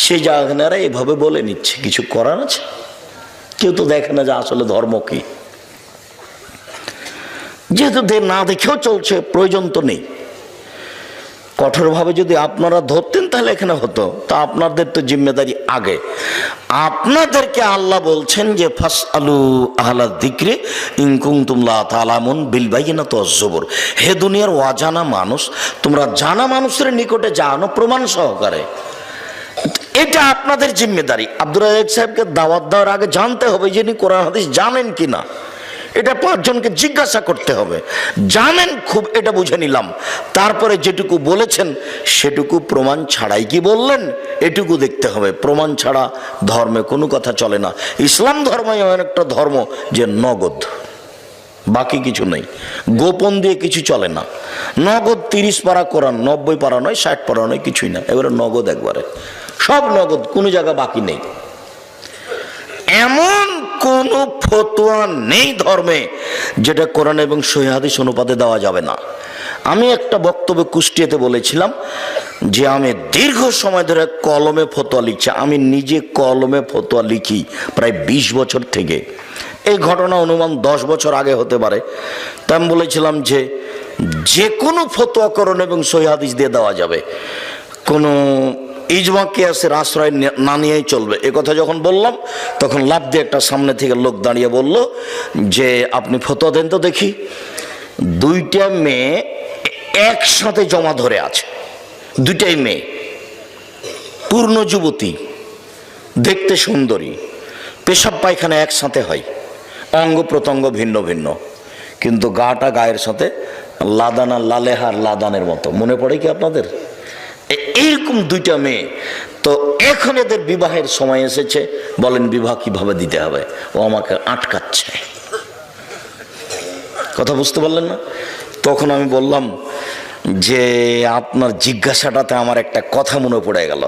সেই জায়গারা এভাবে বলে নিচ্ছে, কিছু করার আছে? কেউ তো দেখে না যে আসলে ধর্ম কি। যেহেতু না দেখেও চলছে, প্রয়োজন তো নেই। কঠোরভাবে যদি আপনারা ধরতেন তাহলে এখানে হতো, তা আপনাদের তো জিম্মেদারি আগে। আপনাদেরকে আল্লাহ বলছেন যে ফাসআলু আহলা যিকরি ইন কুনতুম লা তা'লামুন বিল বাইয়িনাতি ওয়াজ জুবুর, হে দুনিয়ার অজানা মানুষ, তোমরা জানা মানুষের নিকটে জানো প্রমাণ সহকারে। এটা আপনাদের জিম্মেদারি। আব্দুর রাজ্জাক সাহেবকে দাওয়াত দেওয়ার আগে জানতে হবে যিনি কোরআন হাদিস জানেন কিনা, এটা 5 জনকে জিজ্ঞাসা করতে হবে। জানেন খুব, এটা বুঝে নিলাম। তারপরে যেটুকু বলেছেন সেটুকু প্রমাণ ছাড়াই কি বললেন, এটুকু দেখতে হবে। প্রমাণ ছাড়া ধর্মে কোনো কথা চলে না। ইসলাম ধর্মই এমন একটা ধর্ম যে নগদ, বাকি কিছু নেই, গোপন দিয়ে কিছু চলে না। নগদ 30 পারা কোরআন, 90 পারা নয়, 60 পারা নয়, কিছুই না, এবারে নগদ, একবারে সব নগদ, কোনো জায়গা বাকি নেই। এমন কোন ফতোয়া নেই ধর্মে যেটা কোরআন এবং সহিহ হাদিস অনুপাতে দেওয়া যাবে না। আমি একটা বক্তব্যে কুষ্টিয়াতে বলেছিলাম যে আমি দীর্ঘ সময় ধরে কলমে ফতোয়া লিখছি। আমি নিজে কলমে ফতোয়া লিখি প্রায় 20 বছর থেকে। এই ঘটনা অনুমান 10 বছর আগে হতে পারে। তা আমি বলেছিলাম যে কোনো ফতোয়া কোরআন এবং সহিহ হাদিস দিয়ে দেওয়া যাবে, কোনো ইজমা কিয়াসের আশ্রয় না নিয়েই চলবে। এ কথা যখন বললাম তখন লাফ দিয়ে একটা সামনে থেকে লোক দাঁড়িয়ে বলল যে আপনি ফতোয়া দেন তো দেখি। 2টা মেয়ে একসাথে জমা ধরে আছে, 2টাই মেয়ে, পূর্ণ যুবতী, দেখতে সুন্দরী, পেশাব পায়খানা একসাথে হয়, অঙ্গ প্রত্যঙ্গ ভিন্ন ভিন্ন, কিন্তু গাটা গায়ের সাথে লাদানা লালেহার লাদানের মতো। মনে পড়ে কি আপনাদের? এইরকম দুইটা মেয়ে, তো এখন এদের বিবাহের সময় এসেছে, বলেন বিবাহ কিভাবে দিতে হবে? ও আমাকে আটকাচ্ছে। কথা বুঝতে পারলেন না? তখন আমি বললাম যে আপনার জিজ্ঞাসাটাতে আমার একটা কথা মনে পড়ে গেল।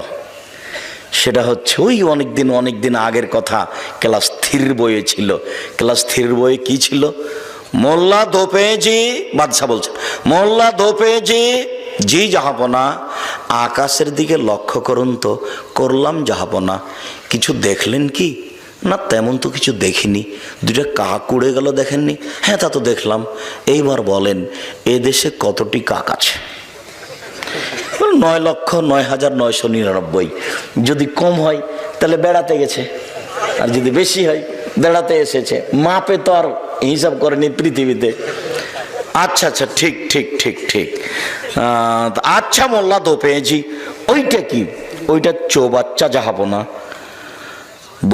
সেটা হচ্ছে ওই অনেকদিন আগের কথা, ক্লাস 3 বইয়ে ছিল। ক্লাস 3 বইয়ে কি ছিল? মোল্লা দোপেজি, বাদশা বলছে, মোল্লা দোপেজি জি জাহাপনা, আকাশের দিকে লক্ষ্য করুন তো। করলাম জাহাপনা। কিছু দেখলেন কি? না তেমন তো কিছু দেখিনি। দুইটা কাক উড়ে গেল, দেখেননি? হ্যাঁ তা তো দেখলাম। এইবার বলেন এ দেশে কতটি কাক আছে? 9,09,999। যদি কম হয় তাহলে বেড়াতে গেছে, আর যদি বেশি হয় বেড়াতে এসেছে। মাপে তো আর হিসাব করেনি পৃথিবীতে। আচ্ছা আচ্ছা, ঠিক ঠিক ঠিক ঠিক। আচ্ছা মোল্লা দোপেজি, ওইটা কি? ওইটা চৌবাচ্চা জাহাপনা।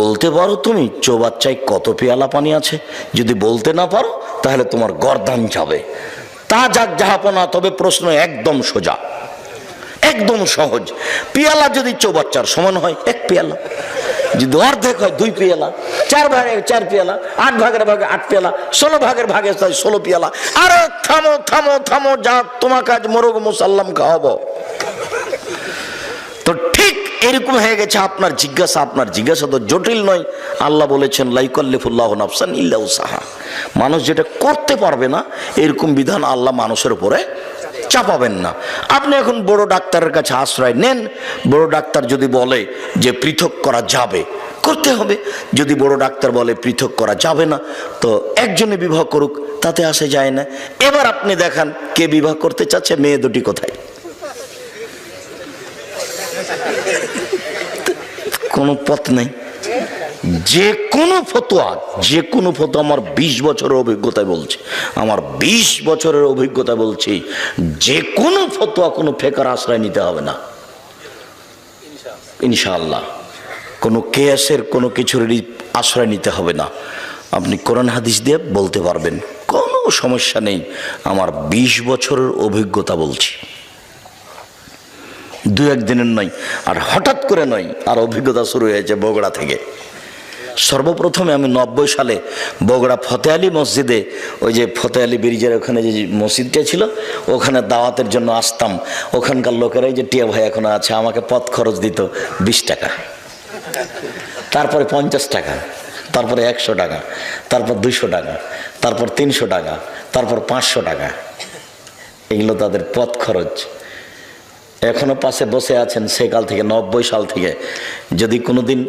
বলতে পারো তুমি চৌবাচ্চায় কত পেয়ালা পানি আছে? যদি বলতে না পারো তাহলে তোমার গর্দান যাবে। তা যাক জাহাপনা, তবে প্রশ্ন একদম সোজা, একদম সহজ। পেয়ালা যদি চৌবাচ্চার সমান হয় 1 পেয়ালা, যদি অর্ধেক হয় 2 পেয়ালা, 4 ভাগে 4 পেয়ালা, 8 ভাগের ভাগে 8 পেয়ালা, 16 ভাগের ভাগে 16 পেয়ালা। আরে থামো থামো থামো, যা তোমাকে আজ মোরগ মুসাল্লাম খাওয়াবো। তো ঠিক এরকম হয়ে গেছে আপনার জিজ্ঞাসা। আপনার জিজ্ঞাসা তো জটিল নয়। আল্লাহ বলেছেন লা ইউকাল্লিফুল্লাহু নাফসান ইল্লা উসাহা। মানুষ যেটা করতে পারবে না এরকম বিধান আল্লাহ মানুষের উপরে চাপাবেন না। আপনি এখন বড় ডাক্তারের কাছে আশ্রয় নেন। বড় ডাক্তার যদি বলে যে পৃথক করা যাবে, করতে হবে। যদি বড় ডাক্তার বলে পৃথক করা যাবে না, তো একজনে বিবাহ করুক, তাতে আসে যায় না। এবার আপনি দেখান কে বিবাহ করতে চাচ্ছে, মেয়ে দুটি কোথায়? কোনো পথ নেই। যে কোনো ফতোয়া আমার 20 বছরের অভিজ্ঞতা বলছে, আমার 20 বছরের অভিজ্ঞতা বলছি, যে কোনো ফতোয়া কোনো ফেকার আশ্রয় নিতে হবে না ইনশাআল্লাহ। কোনো কেয়াসের কোনো কিছুরই আশ্রয় নিতে হবে না। আপনি কোরআন হাদিস দিয়ে বলতে পারবেন, কোনো সমস্যা নেই। আমার 20 বছরের অভিজ্ঞতা বলছি, 2-1 দিনের নয়, আর হঠাৎ করে নয়। আর অভিজ্ঞতা শুরু হয়েছে বগুড়া থেকে। সর্বপ্রথমে আমি 90 সালে বগুড়া ফতে আলী মসজিদে, ওই যে ফতে আলী ব্রিজের ওখানে যে মসজিদটা ছিল, ওখানে দাওয়াতের জন্য আসতাম। ওখানকার লোকেরাই যে টিয়া ভাই এখনো আছে, আমাকে পথ খরচ দিত 20 টাকা, তারপরে 50 টাকা, তারপরে 100 টাকা, তারপর 200 টাকা, তারপর 300 টাকা, তারপর 500 টাকা। এগুলো তাদের পথ খরচ। এখনো পাশে বসে আছেন সেকাল থেকে, 90 সাল থেকে। যদি কোনোদিন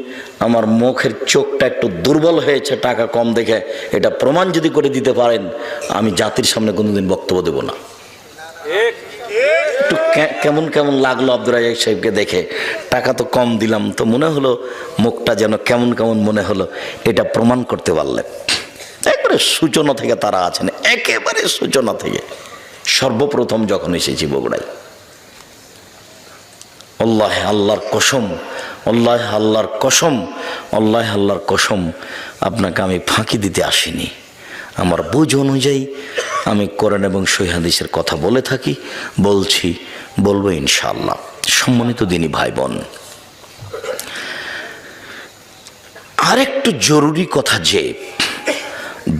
আমার মুখের চোখটা একটু দুর্বল হয়েছে টাকা কম দেখে, এটা প্রমাণ যদি করে দিতে পারেন, আমি জাতির সামনে কোনোদিন বক্তব্য দেব না। একটু কেমন কেমন লাগলো আব্দুর রাজ্জাক সাহেবকে দেখে। টাকা তো কম দিলাম, তো মনে হলো মুখটা যেন কেমন কেমন মনে হলো। এটা প্রমাণ করতে পারলেন। একবারে সূচনা থেকে তারা আছেন, একেবারে সূচনা থেকে। সর্বপ্রথম যখন এসেছি বগুড়ায়, আল্লাহ আল্লাহর কসম, আল্লাহ আল্লাহর কসম, আল্লাহ আল্লাহর কসম, আপনাকে আমি ফাঁকি দিতে আসিনি। আমার বুঝ অনুযায়ী আমি কোরআন এবং সহিহ হাদিসের কথা বলে থাকি, বলছি, বলবো ইনশাআল্লাহ। সম্মানিত দিনী ভাই বোন, আরেকটু জরুরি কথা যে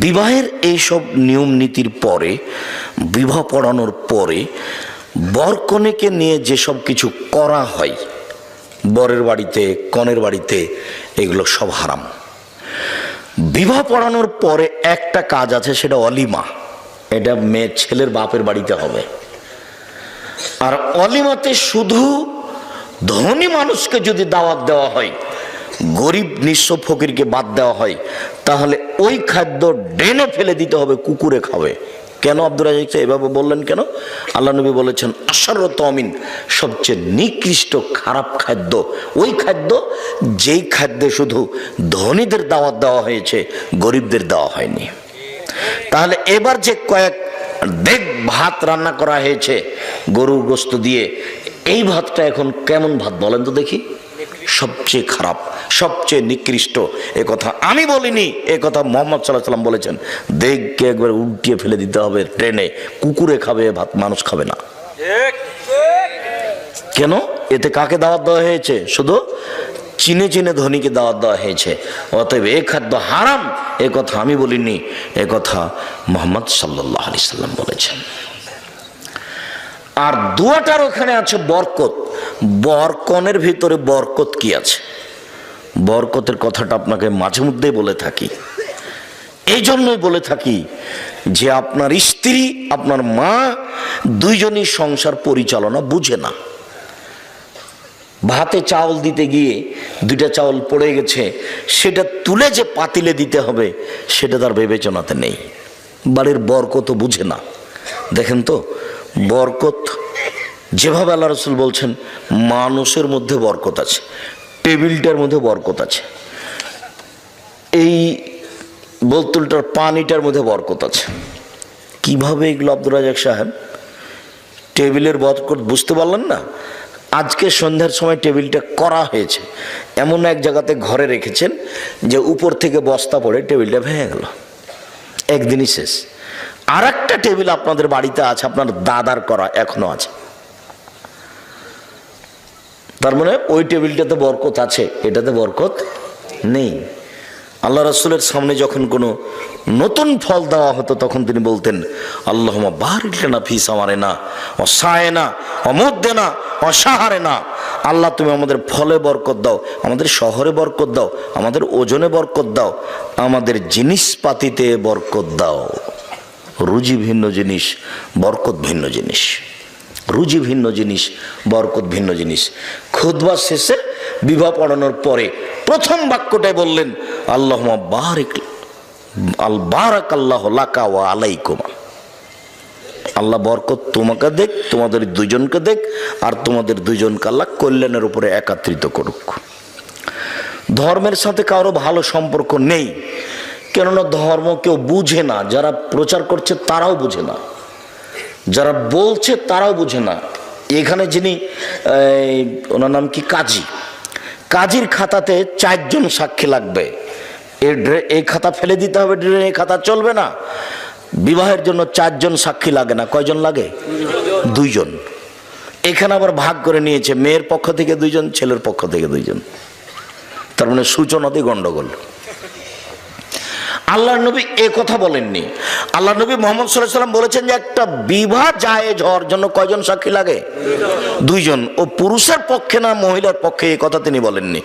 বিবাহের এইসব নিয়ম নীতির পরে, বিবাহ পড়ানোর পরে বর কনেকে নিয়ে যেসব কিছু করা হয় বরের বাড়িতে কনের বাড়িতে, এগুলো সব হারাম। বিবাহ পড়ানোর পরে একটা কাজ আছে, সেটা অলিমা। এটা মেয়ে ছেলের বাপের বাড়িতে হবে। আর অলিমাতে শুধু ধনী মানুষকে যদি দাওয়াত দেওয়া হয়, গরিব নিঃস্ব ফকিরকে বাদ দেওয়া হয়, তাহলে ওই খাদ্য ড্রেনে ফেলে দিতে হবে, কুকুরে খাবে। কেন আব্দুর রাজ্জাক এভাবে বললেন কেন? আল্লাহ নবী বলেছেন আশারত আমিন, সবচেয়ে নিকৃষ্ট খারাপ খাদ্য ওই খাদ্য যেই খাদ্যে শুধু ধনীদের দাওয়াত দেওয়া হয়েছে, গরিবদের দেওয়া হয়নি। তাহলে এবার যে কয়েক দেগ ভাত রান্না করা হয়েছে গরুর গোশত দিয়ে, এই ভাতটা এখন কেমন ভাত বলেন তো দেখি? সবচেয়ে খারাপ, সবচেয়ে নিকৃষ্ট। এ কথা আমি বলিনি, এ কথা মুহাম্মদ সাল্লাল্লাহু আলাইহি ওয়াসাল্লাম বলেছেন। দেখকে একবার উল্টিয়ে ফেলে দিতে হবে ট্রেনে, কুকুরে খাবে ভাত, মানুষ খাবে না। কেন? এতে কাকে দাওয়াত দেওয়া হয়েছে? শুধু চিনে চিনে ধনীকে দাওয়াত দেওয়া হয়েছে। অতএব এ খাদ্য হারাম, এ কথা আমি বলিনি, এ কথা মুহাম্মদ সাল্লাল্লাহু আলাইহি সাল্লাম বলেছেন। আর দোয়াটার ওখানে আছে বরকত। বরকনের ভিতরে বরকত কি আছে? বরকতের কথাটা আপনাকে মাঝে মধ্যেই বলে থাকি। এই জন্যই বলে থাকি যে আপনার স্ত্রী, আপনার মা দুইজনই সংসার পরিচালনা বুঝে না। ভাতে চাউল দিতে গিয়ে 2টা চাউল পড়ে গেছে, সেটা তুলে যে পাতিলে দিতে হবে সেটা তার বিবেচনাতে নেই। বাড়ির বরকত বুঝে না। দেখেন তো, বরকত যেভাবে আল্লাহ রাসূল বলছেন, মানুষের মধ্যে বরকত আছে, টেবিলটার মধ্যে বরকত আছে, এই বোতলটার পানিটার মধ্যে বরকত আছে। কিভাবে এগুলো আব্দুর রাজাক সাহেব? টেবিলের বরকত বুঝতে পারলেন না? আজকে সন্ধ্যার সময় টেবিলটা করা হয়েছে, এমন এক জায়গাতে ঘরে রেখেছেন যে উপর থেকে বস্তা পড়ে টেবিলটা ভেঙে গেল, একদিনই শেষ। আর একটা টেবিল আপনাদের বাড়িতে আছে, আপনার দাদার করা, এখনো আছে। তার মানে ওই টেবিলটাতে বরকত আছে, এটাতে বরকত নেই। আল্লাহ রাসূলের সামনে যখন কোনো নতুন ফল দেওয়া হতো তখন তিনি বলতেন, আল্লাহুম্মা বারিক লানা ফি সামারিনা ওয়া সায়না ওয়া মুদ্দিনা ওয়া শাহরিনা। আল্লাহ তুমি আমাদের ফলে বরকত দাও, আমাদের শহরে বরকত দাও, আমাদের ওজনে বরকত দাও, আমাদের জিনিসপাতিতে বরকত দাও। রুজি ভিন্ন জিনিস, বরকত ভিন্ন জিনিস। রুজি ভিন্ন জিনিস, বরকত ভিন্ন জিনিস। খুতবা শেষে, বিবাহ পড়ানোর পরে প্রথম বাক্যটাই বললেন, আল্লাহুম্মা বারিক বারাকাল্লাহু লাকা ওয়া আলাইকুমা। আল্লাহ বরকত তোমাকে দেখ, তোমাদের দুজনকে দেখ, আর তোমাদের দুজনকে আল্লাহ কল্যাণের উপরে একত্রিত করুক। ধর্মের সাথে কারো ভালো সম্পর্ক নেই, কেননা ধর্ম কেউ বুঝে না। যারা প্রচার করছে তারাও বুঝে না, যারা বলছে তারাও বুঝে না। এখানে যিনি, ওনার নাম কি, কাজী, কাজীর খাতাতে 4 জন সাক্ষী লাগবে। এই খাতা ফেলে দিতে হবে, এই খাতা চলবে না। বিবাহের জন্য 4 জন সাক্ষী লাগে না, কয়জন লাগে? 2 জন। এখানে আবার ভাগ করে নিয়েছে, মেয়ের পক্ষ থেকে 2 জন, ছেলের পক্ষ থেকে 2 জন। তার মানে সূচনাতেই গন্ডগোল। আল্লাহর নবী এ কথা বলেননি। আল্লাহর নবী মুহাম্মদ সাল্লাল্লাহু আলাইহি ওয়াসাল্লাম বলেছেন যে একটা বিবাহ জায়েজ হওয়ার জন্য কয়জন সাক্ষী লাগে? 2 জন। ও পুরুষের পক্ষে না মহিলার পক্ষে, এই কথা তিনি বলেননি।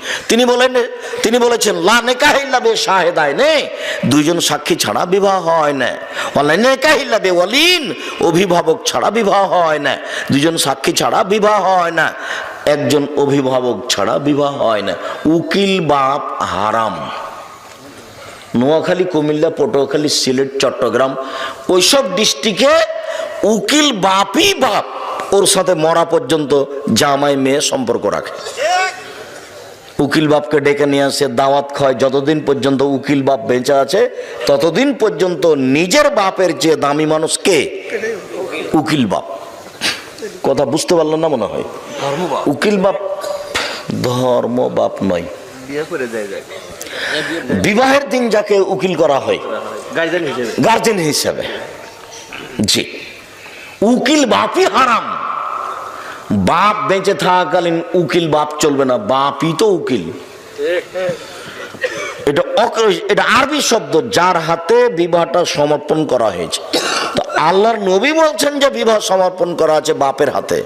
তিনি বলেছেন লা নিকাহা ইল্লা বিশাহিদাইনি, 2 জন সাক্ষী ছাড়া বিবাহ হয় না। ওয়ালা নিকাহা ইল্লা বিওয়ালিন, অভিভাবক ছাড়া বিবাহ হয় না। 2 জন সাক্ষী ছাড়া বিবাহ হয় না, 1 জন অভিভাবক ছাড়া বিবাহ হয় না। উকিল বাপ হারাম। নোয়াখালী, কুমিল্লা, পটুয়াখালী, সিলেট, চট্টগ্রাম, ওইসব ডিস্ট্রিক্টে উকিল বাপই বাপ, ওর সাথে মরা পর্যন্ত জামাই মেয়ে সম্পর্ক রাখে। উকিল বাপকে ডেকে নিয়ে আসে, দাওয়াত খায়। যতদিন পর্যন্ত উকিল বাপ বেঁচে আছে ততদিন পর্যন্ত নিজের বাপের যে দামি মানুষ কে? উকিল বাপ। কথা বুঝতে পারলেন না মনে হয়? উকিল বাপ ধর্ম বাপ নয়। বিবাহের দিন যাকে উকিল করা হয় গার্জেন হিসেবে, জি, উকিল বাপই হারাম। বাপ বেঁচে থাকাকালীন উকিল বাপ চলবে না, বাপই তো উকিল। এটা আরবি শব্দ, যার হাতে বিবাহটা সমর্পণ করা হয়েছে। তো আল্লাহর নবী বলছেন যে বিবাহ সমর্পণ করা আছে বাপের হাতে।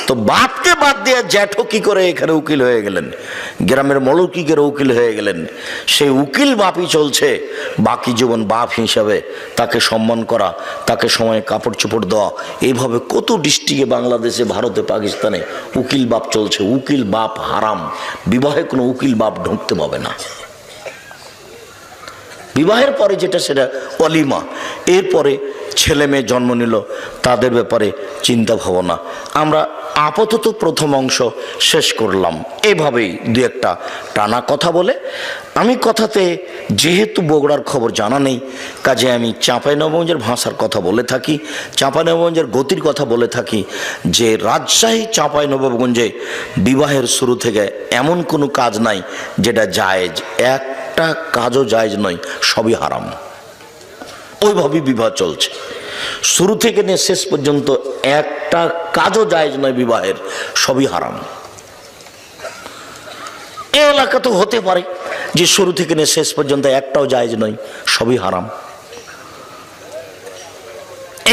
তো বাপকে বাদ দিয়ে জ্যাঠো কি করে এখানে উকিল হয়ে গেলেন? গ্রামের মলক কি করে উকিল হয়ে গেলেন? সেই উকিল বাপই চলছে। বাকি জীবন বাপ হিসাবে তাকে সম্মান করা, তাকে সময়ে কাপড় চোপড় দেওয়া, এইভাবে কত ডিস্ট্রিক্টে, বাংলাদেশে, ভারতে, পাকিস্তানে উকিল বাপ চলছে। উকিল বাপ হারাম। বিবাহে কোনো উকিল বাপ ঢুকতে পাবে না। বিবাহের পরে যেটা সেটা অলিমা। এরপরে ছেলে মেয়ে জন্ম নিল, তাদের ব্যাপারে চিন্তা ভাবনা। আমরা আপাতত প্রথম অংশ শেষ করলাম। এভাবেই 2-1টা টানা কথা বলে, আমি কথাতে যেহেতু বগুড়ার খবর জানা নেই, কাজে আমি চাঁপাইনবাবগঞ্জের ভাষার কথা বলে থাকি, চাঁপাইনবাবগঞ্জের গতির কথা বলে থাকি যে রাজশাহী চাঁপাইনবাবগঞ্জে বিবাহের শুরু থেকে এমন কোনো কাজ নাই যেটা জায়েজ। একটা কাজও জায়েজ নয়, সবই হারাম। ওইভাবেই বিবাহ চলছে শুরু থেকে নিয়ে শেষ পর্যন্ত। একটা কাজও জায়েজ নয় বিবাহের, সবই হারাম। এই এলাকা তো হতে পারে যে শুরু থেকে নিয়ে শেষ পর্যন্ত একটাও জায়েজ নয়, সবই হারাম।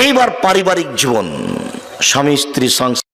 এইবার পারিবারিক জীবন, স্বামী স্ত্রী সংসার